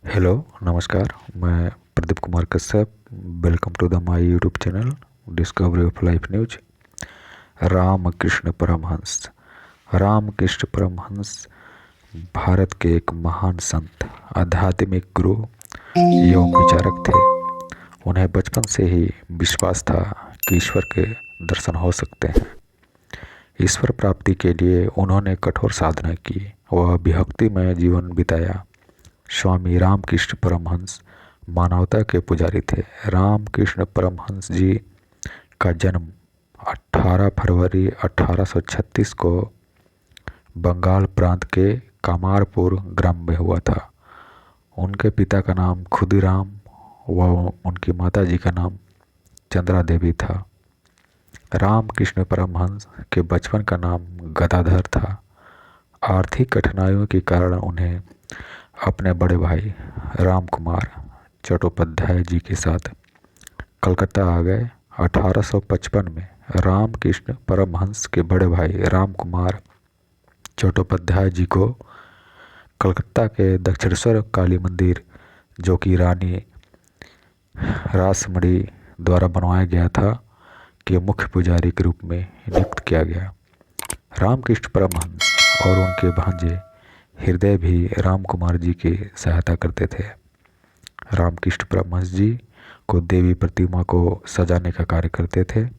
Hello, नमस्कार। मैं Pradeep Kumar Kashyap. Welcome to the my YouTube channel Discovery of Life News. Ramakrishna Paramahansa. Ramakrishna Paramahansa Bharat के एक महान संत, आध्यात्मिक गुरु एवं विचारक थे। उन्हें बचपन से ही विश्वास था कि ईश्वर के दर्शन हो सकते हैं। ईश्वर प्राप्ति के लिए उन्होंने कठोर साधना की व भक्तिमय जीवन बिताया। स्वामी रामकृष्ण परमहंस मानवता के पुजारी थे। रामकृष्ण परमहंस जी का जन्म 18 फरवरी 1836 को बंगाल प्रांत के कामारपुर ग्राम में हुआ था। उनके पिता का नाम खुदीराम व उनकी माता जी का नाम चंद्रा देवी था। रामकृष्ण परमहंस के बचपन का नाम गदाधर था। आर्थिक कठिनाइयों के कारण उन्हें अपने बड़े भाई राम कुमार चट्टोपाध्याय जी के साथ कलकत्ता आ गए। 1855 में रामकृष्ण परमहंस के बड़े भाई राम कुमार चट्टोपाध्याय जी को कलकत्ता के दक्षिणेश्वर काली मंदिर, जो कि रानी रासमणी द्वारा बनवाया गया था, के मुख्य पुजारी के रूप में नियुक्त किया गया। रामकृष्ण परमहंस और उनके भांजे हृदय भी राम कुमार जी की सहायता करते थे। रामकृष्ण परमहंस जी को देवी प्रतिमा को सजाने का कार्य करते थे।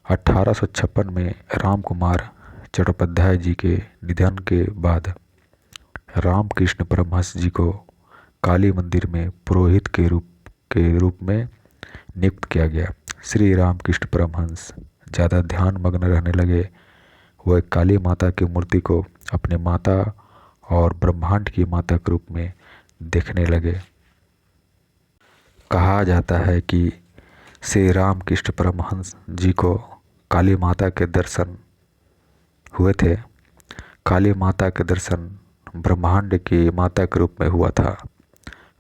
1856 में राम कुमार चट्टोपाध्याय जी के निधन के बाद रामकृष्ण परमहंस जी को काली मंदिर में पुरोहित के रूप में नियुक्त किया गया। श्री रामकृष्ण परमहंस ज़्यादा ध्यान मग्न रहने लगे। वह काली माता की मूर्ति को अपने माता और ब्रह्मांड की माता के रूप में देखने लगे। कहा जाता है कि श्री रामकृष्ण परमहंस जी को काली माता के दर्शन हुए थे। काली माता के दर्शन ब्रह्मांड की माता के रूप में हुआ था।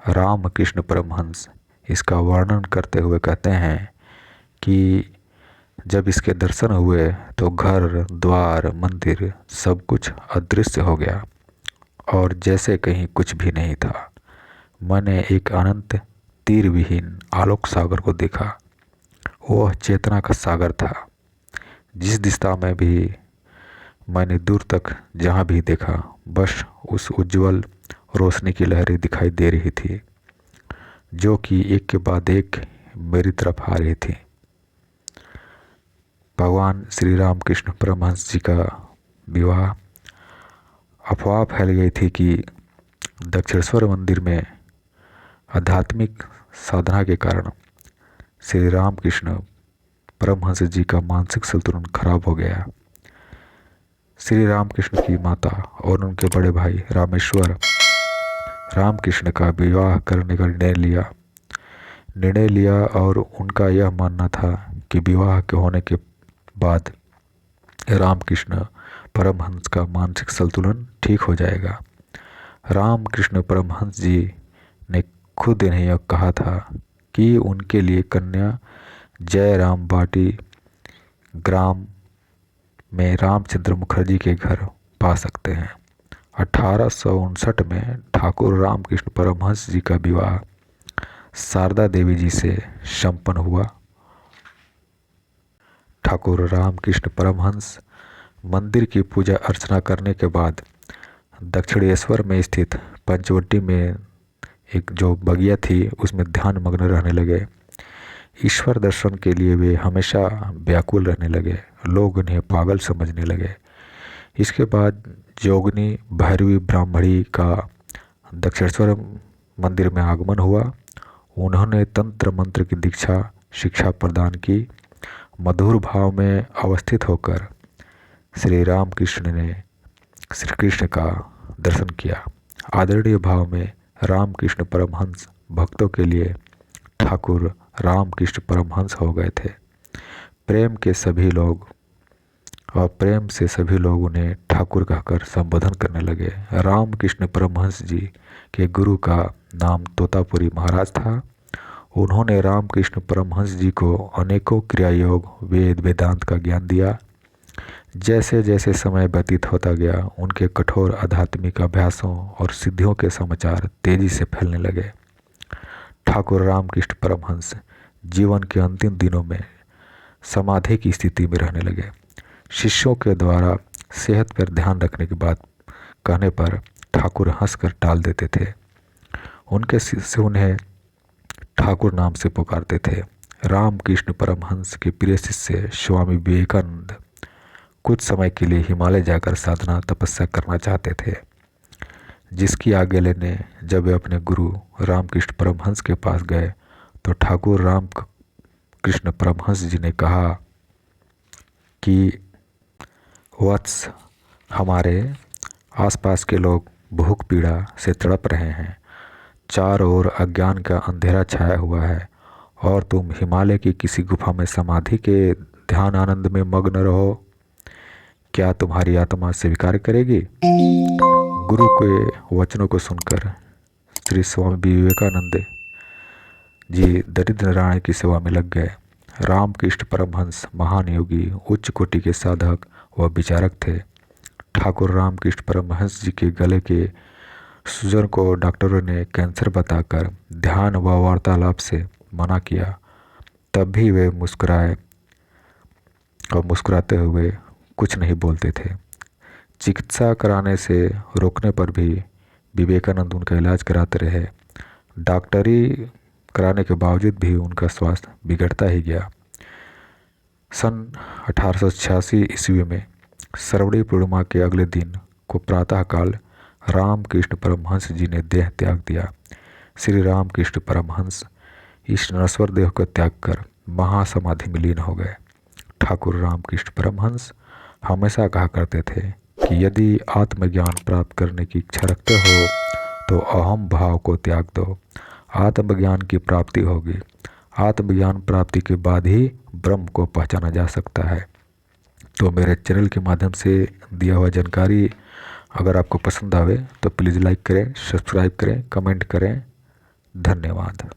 रामकृष्ण परमहंस इसका वर्णन करते हुए कहते हैं कि जब इसके दर्शन हुए तो घर द्वार मंदिर सब कुछ अदृश्य हो गया और जैसे कहीं कुछ भी नहीं था। मैंने एक अनंत तीर विहीन आलोक सागर को देखा। वह चेतना का सागर था। जिस दिशा में भी मैंने दूर तक जहाँ भी देखा, बस उस उज्जवल रोशनी की लहरें दिखाई दे रही थी, जो कि एक के बाद एक मेरी तरफ आ रही थी। भगवान श्री रामकृष्ण परमहंस जी का विवाह। अफवाह फैल गई थी कि दक्षिणेश्वर मंदिर में आध्यात्मिक साधना के कारण श्री रामकृष्ण परमहंस जी का मानसिक संतुलन खराब हो गया। श्री रामकृष्ण की माता और उनके बड़े भाई रामेश्वर रामकृष्ण का विवाह करने का निर्णय लिया और उनका यह मानना था कि विवाह के होने के बाद रामकृष्ण परमहंस का मानसिक संतुलन ठीक हो जाएगा। रामकृष्ण परमहंस जी ने खुद इन्हें यह कहा था कि उनके लिए कन्या जय राम बाटी ग्राम में रामचंद्र मुखर्जी के घर पा सकते हैं। 1859 में ठाकुर रामकृष्ण परमहंस जी का विवाह शारदा देवी जी से संपन्न हुआ। ठाकुर रामकृष्ण परमहंस मंदिर की पूजा अर्चना करने के बाद दक्षिणेश्वर में स्थित पंचवटी में एक जो बगिया थी उसमें ध्यान मग्न रहने लगे। ईश्वर दर्शन के लिए वे हमेशा व्याकुल रहने लगे। लोग उन्हें पागल समझने लगे। इसके बाद जोगनी भैरवी ब्राह्मणी का दक्षिणेश्वर मंदिर में आगमन हुआ। उन्होंने तंत्र मंत्र की दीक्षा शिक्षा प्रदान की। मधुर भाव में अवस्थित होकर श्री रामकृष्ण ने श्री कृष्ण का दर्शन किया। आदरणीय भाव में रामकृष्ण परमहंस भक्तों के लिए ठाकुर रामकृष्ण परमहंस हो गए थे। प्रेम से सभी लोग उन्हें ठाकुर कहकर संबोधन करने लगे। रामकृष्ण परमहंस जी के गुरु का नाम तोतापुरी महाराज था। उन्होंने रामकृष्ण परमहंस जी को अनेकों क्रिया योग वेद वेदांत का ज्ञान दिया। जैसे जैसे समय व्यतीत होता गया, उनके कठोर आध्यात्मिक अभ्यासों और सिद्धियों के समाचार तेजी से फैलने लगे। ठाकुर रामकृष्ण परमहंस जीवन के अंतिम दिनों में समाधि की स्थिति में रहने लगे। शिष्यों के द्वारा सेहत पर ध्यान रखने की बात कहने पर ठाकुर हंसकर टाल देते थे। उनके शिष्य उन्हें ठाकुर नाम से पुकारते थे। रामकृष्ण परमहंस के प्रिय शिष्य स्वामी विवेकानंद कुछ समय के लिए हिमालय जाकर साधना तपस्या करना चाहते थे, जिसकी आज्ञा लेने जब वे अपने गुरु रामकृष्ण परमहंस के पास गए तो ठाकुर रामकृष्ण परमहंस जी ने कहा कि वत्स, हमारे आसपास के लोग भूख पीड़ा से तड़प रहे हैं, चारों ओर अज्ञान का अंधेरा छाया हुआ है और तुम हिमालय की किसी गुफा में समाधि के ध्यान आनंद में मग्न रहो। क्या तुम्हारी आत्मा स्वीकार करेगी? गुरु के वचनों को सुनकर श्री स्वामी विवेकानंद जी दरिद्र नारायण की सेवा में लग गए। रामकृष्ण परमहंस महान योगी, उच्च कोटि के साधक व विचारक थे। ठाकुर रामकृष्ण परमहंस जी के गले के सूजन को डॉक्टरों ने कैंसर बताकर ध्यान व वार्तालाप से मना किया, तब भी वे मुस्कुराए और मुस्कुराते हुए कुछ नहीं बोलते थे। चिकित्सा कराने से रोकने पर भी विवेकानंद उनका इलाज कराते रहे। डॉक्टरी कराने के बावजूद भी उनका स्वास्थ्य बिगड़ता ही गया। सन 1886 ईस्वी में श्रावणी पूर्णिमा के अगले दिन को प्रातःकाल रामकृष्ण परमहंस जी ने देह त्याग दिया। श्री रामकृष्ण परमहंस इस नश्वर देह को त्याग कर महासमाधि में लीन हो गए। ठाकुर रामकृष्ण परमहंस हमेशा कहा करते थे कि यदि आत्मज्ञान प्राप्त करने की इच्छा रखते हो तो अहम भाव को त्याग दो, आत्मज्ञान की प्राप्ति होगी। आत्मज्ञान प्राप्ति के बाद ही ब्रह्म को पहचाना जा सकता है। तो मेरे चैनल के माध्यम से दिया हुआ जानकारी अगर आपको पसंद आवे तो प्लीज़ लाइक करें, सब्सक्राइब करें, कमेंट करें। धन्यवाद।